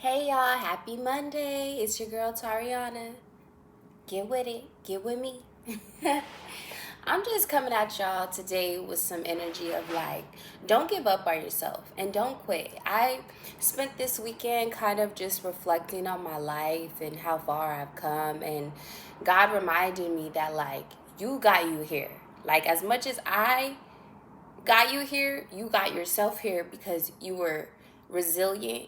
Hey y'all, happy Monday. It's your girl Tariana. Get with it, get with me. I'm just coming at y'all today with some energy of like, don't give up on yourself and don't quit. I spent this weekend kind of just reflecting on my life and how far I've come, and God reminded me that, like, you got you here. Like, as much as I got you here, you got yourself here because you were resilient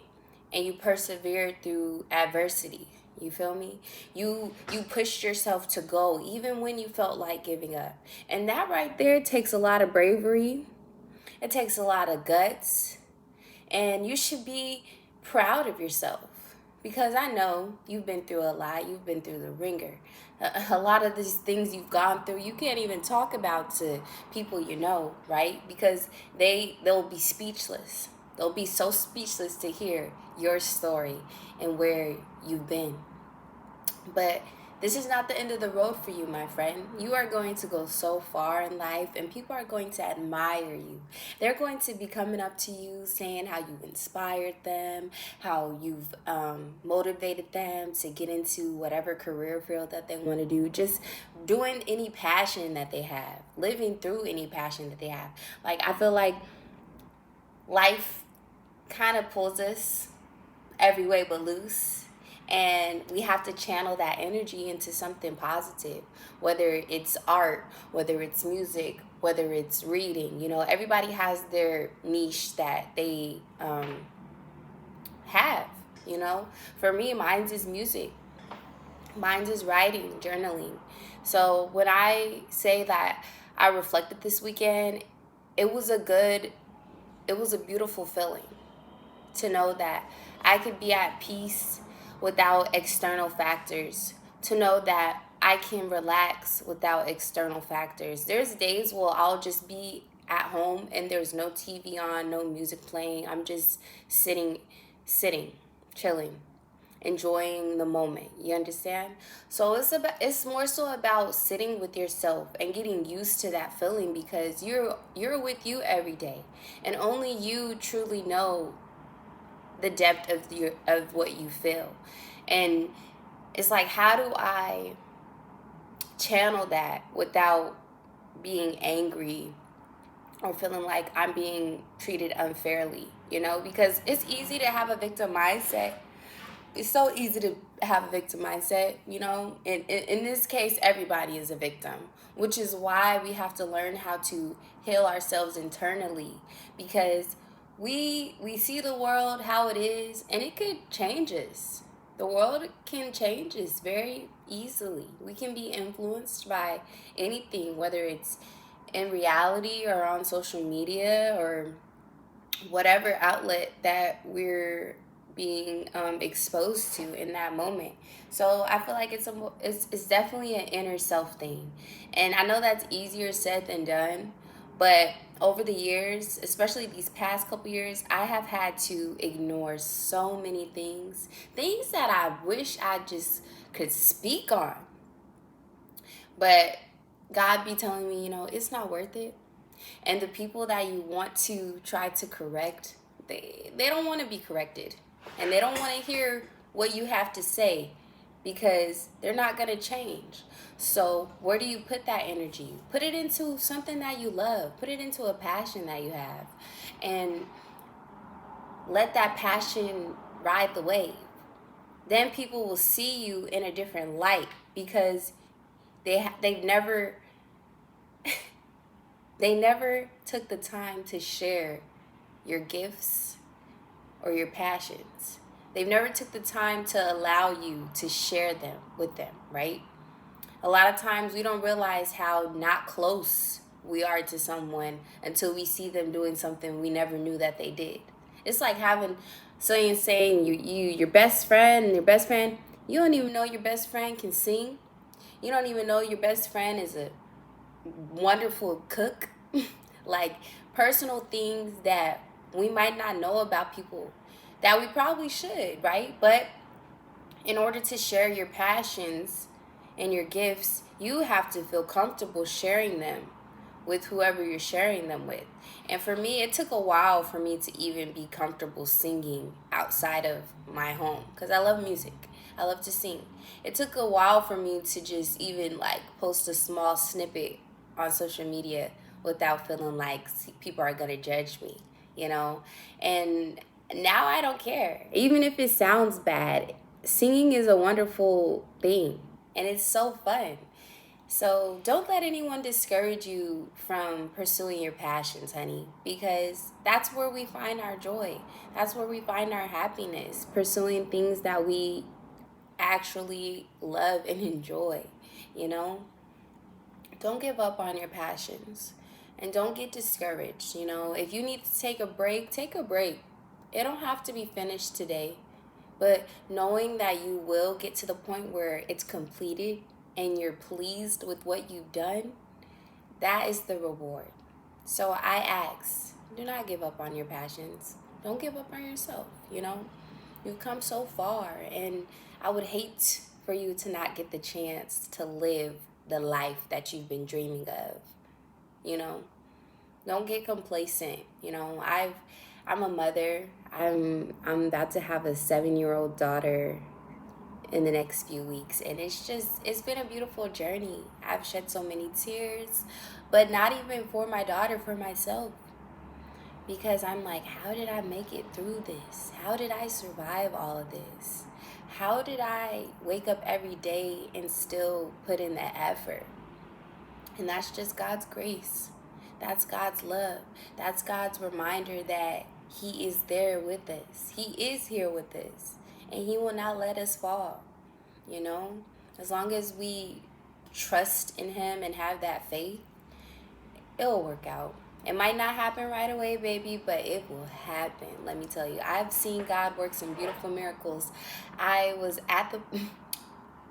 and you persevered through adversity. You feel me? You pushed yourself to go even when you felt like giving up. And that right there takes a lot of bravery. It takes a lot of guts. And you should be proud of yourself because I know you've been through a lot. You've been through the ringer. A lot of these things you've gone through, you can't even talk about to people you know, right? Because they'll be speechless. They'll be so speechless to hear your story and where you've been. But this is not the end of the road for you, my friend. You are going to go so far in life, and people are going to admire you. They're going to be coming up to you saying how you inspired them, how you've motivated them to get into whatever career field that they want to do, just doing any passion that they have, living through any passion that they have. Like, I feel like life kind of pulls us every way but loose, and we have to channel that energy into something positive, whether it's art, whether it's music, whether it's reading. Everybody has their niche that they have. For me, mine's is music, mine's is writing, journaling. So when I say that I reflected this weekend, it was a beautiful feeling to know that I could be at peace without external factors, to know that I can relax without external factors. There's days where I'll just be at home and there's no TV on, no music playing. I'm just sitting, chilling, enjoying the moment. You understand? So it's more so about sitting with yourself and getting used to that feeling, because you're with you every day, and only you truly know the depth of what you feel. And it's like, how do I channel that without being angry or feeling like I'm being treated unfairly? Because it's easy to have a victim mindset. It's so easy to have a victim mindset. In this case, everybody is a victim, which is why we have to learn how to heal ourselves internally, because we see the world how it is, and it could change us. The world can change us very easily. We can be influenced by anything, whether it's in reality or on social media or whatever outlet that we're being exposed to in that moment. So I feel like it's definitely an inner self thing, and I know that's easier said than done. But over the years, especially these past couple years, I have had to ignore so many things that I wish I just could speak on. But God be telling me, it's not worth it. And the people that you want to try to correct, they don't want to be corrected. And they don't want to hear what you have to say, because they're not going to change. So where do you put that energy? Put it into something that you love. Put it into a passion that you have. And let that passion ride the wave. Then people will see you in a different light, because they've never they never took the time to share your gifts or your passions. They've never took the time to allow you to share them with them, right? A lot of times we don't realize how not close we are to someone until we see them doing something we never knew that they did. It's like having saying your best friend, you don't even know your best friend can sing. You don't even know your best friend is a wonderful cook. Like, personal things that we might not know about people that we probably should, right? But in order to share your passions and your gifts, you have to feel comfortable sharing them with whoever you're sharing them with. And for me, it took a while for me to even be comfortable singing outside of my home because I love music. I love to sing. It took a while for me to just even like post a small snippet on social media without feeling like people are going to judge me, you know? And now I don't care. Even if it sounds bad, singing is a wonderful thing and it's so fun. So don't let anyone discourage you from pursuing your passions, honey, because that's where we find our joy. That's where we find our happiness, pursuing things that we actually love and enjoy, you know? Don't give up on your passions and don't get discouraged, you know? If you need to take a break, take a break. It don't have to be finished today, but knowing that you will get to the point where it's completed and you're pleased with what you've done, that is the reward. So I ask, do not give up on your passions. Don't give up on yourself, you know? You've come so far, and I would hate for you to not get the chance to live the life that you've been dreaming of, you know? Don't get complacent, you know? I'm a mother. I'm about to have a 7-year-old daughter in the next few weeks, and it's been a beautiful journey. I've shed so many tears, but not even for my daughter, for myself, because I'm like, how did I make it through this? How did I survive all of this? How did I wake up every day and still put in the effort? And that's just God's grace. That's God's love. That's God's reminder that He is there with us. He is here with us. And He will not let us fall, you know? As long as we trust in Him and have that faith, it'll work out. It might not happen right away, baby, but it will happen. Let me tell you, I've seen God work some beautiful miracles. I was at the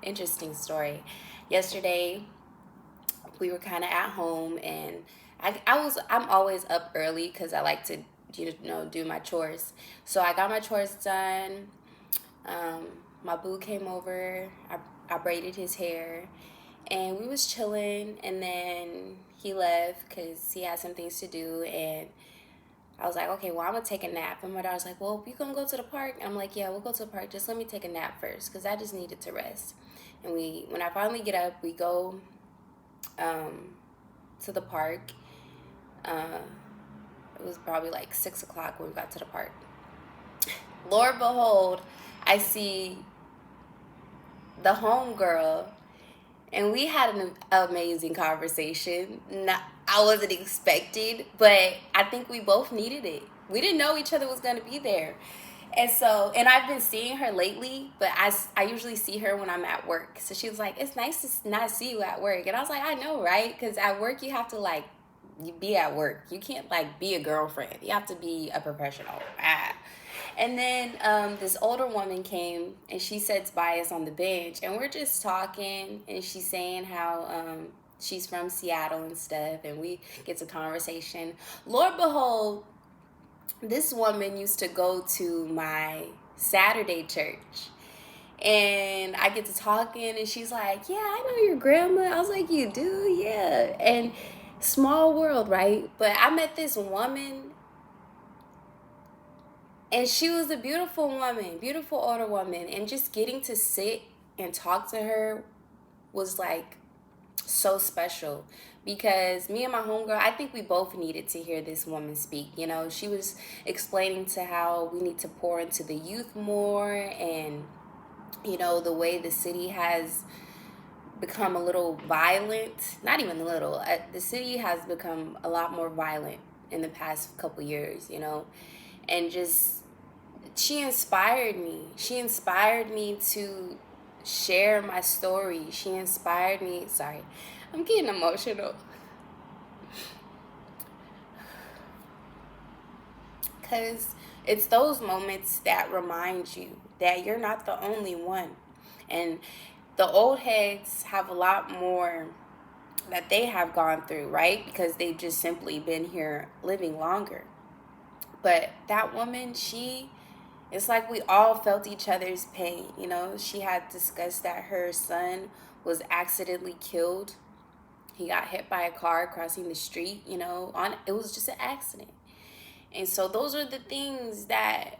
interesting story. Yesterday, we were kind of at home, and I'm always up early because I like to, do my chores. So I got my chores done. My boo came over. I braided his hair, and we was chilling, and then he left because he had some things to do, and I was like, okay, well, I'm going to take a nap. And my daughter's like, well, you going to go to the park? And I'm like, yeah, we'll go to the park. Just let me take a nap first because I just needed to rest. And when I finally get up, we go to the park. It was probably like 6 o'clock when we got to the park. Lord behold, I see the homegirl, and we had an amazing conversation. I wasn't expecting, but I think we both needed it. We didn't know each other was going to be there. And I've been seeing her lately, but I usually see her when I'm at work. So she was like, it's nice to not see you at work. And I was like, I know, right? Because at work, you have to, like, you be at work. You can't, like, be a girlfriend. You have to be a professional. And then this older woman came, and she sits by us on the bench, and we're just talking, and she's saying how she's from Seattle and stuff, and we get to conversation. Lord behold, this woman used to go to my Saturday church, and I get to talking, and she's like, yeah, I know your grandma. I was like, you do? Yeah. And small world, right? But I met this woman, and she was a beautiful woman, beautiful older woman. And just getting to sit and talk to her was like so special, because me and my homegirl, I think we both needed to hear this woman speak. You know, she was explaining to how we need to pour into the youth more, and, you know, the way the city has become a little violent. Not even a little. The city has become a lot more violent in the past couple years, you know, and just she inspired me. She inspired me to share my story. She inspired me. Sorry, I'm getting emotional. Because it's those moments that remind you that you're not the only one. And the old heads have a lot more that they have gone through, right? Because they've just simply been here living longer. But that woman, it's like we all felt each other's pain. You know, she had discussed that her son was accidentally killed. He got hit by a car crossing the street, it was just an accident. And so those are the things that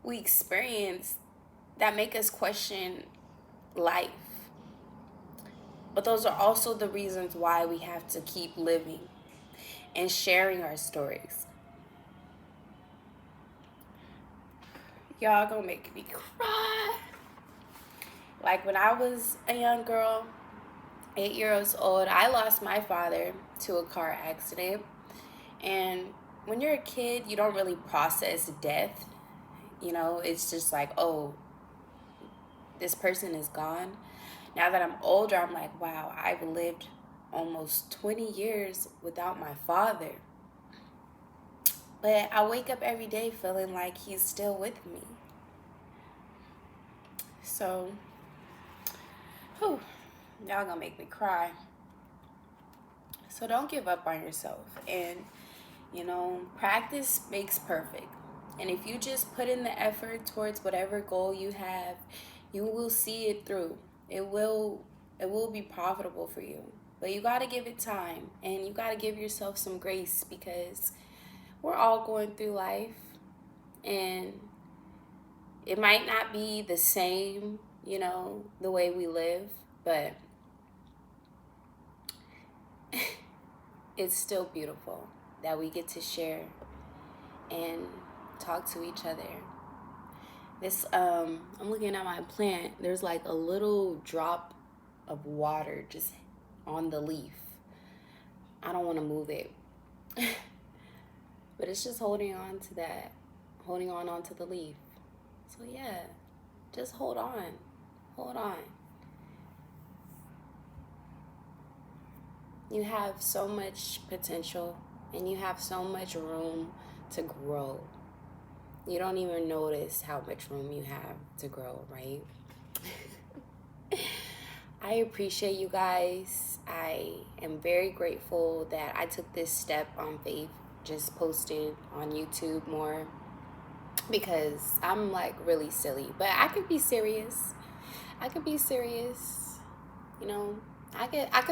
we experience that make us question life. But those are also the reasons why we have to keep living and sharing our stories. Y'all gonna make me cry. Like when I was a young girl, 8 years old, I lost my father to a car accident. And when you're a kid, you don't really process death. It's just like, oh, this person is gone. Now that I'm older, I'm like, wow, I've lived almost 20 years without my father. But I wake up every day feeling like he's still with me. So, y'all gonna make me cry. So don't give up on yourself. And, practice makes perfect. And if you just put in the effort towards whatever goal you have, you will see it through. It will be profitable for you. But you got to give it time, and you got to give yourself some grace, because we're all going through life, and it might not be the same, the way we live, but it's still beautiful that we get to share and talk to each other. I'm looking at my plant. There's like a little drop of water just on the leaf. I don't want to move it. But it's just holding on onto the leaf. So yeah, just hold on. You have so much potential, and you have so much room to grow. You don't even notice how much room you have to grow, right? I appreciate you guys. I am very grateful that I took this step on faith, just posted on YouTube more, because I'm like really silly. But I could be serious. I could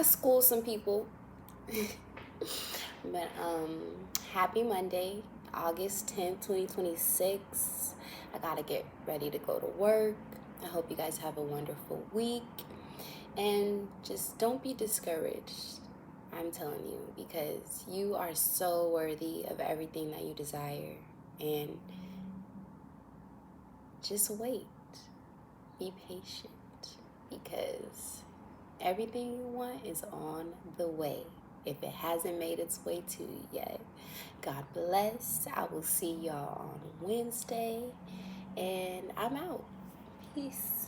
school some people. But happy Monday, August 10th, 2026. I gotta get ready to go to work. I hope you guys have a wonderful week, and just don't be discouraged. I'm telling you, because you are so worthy of everything that you desire. And just wait. Be patient, because everything you want is on the way, if it hasn't made its way to you yet. God bless. I will see y'all on Wednesday, and I'm out. Peace.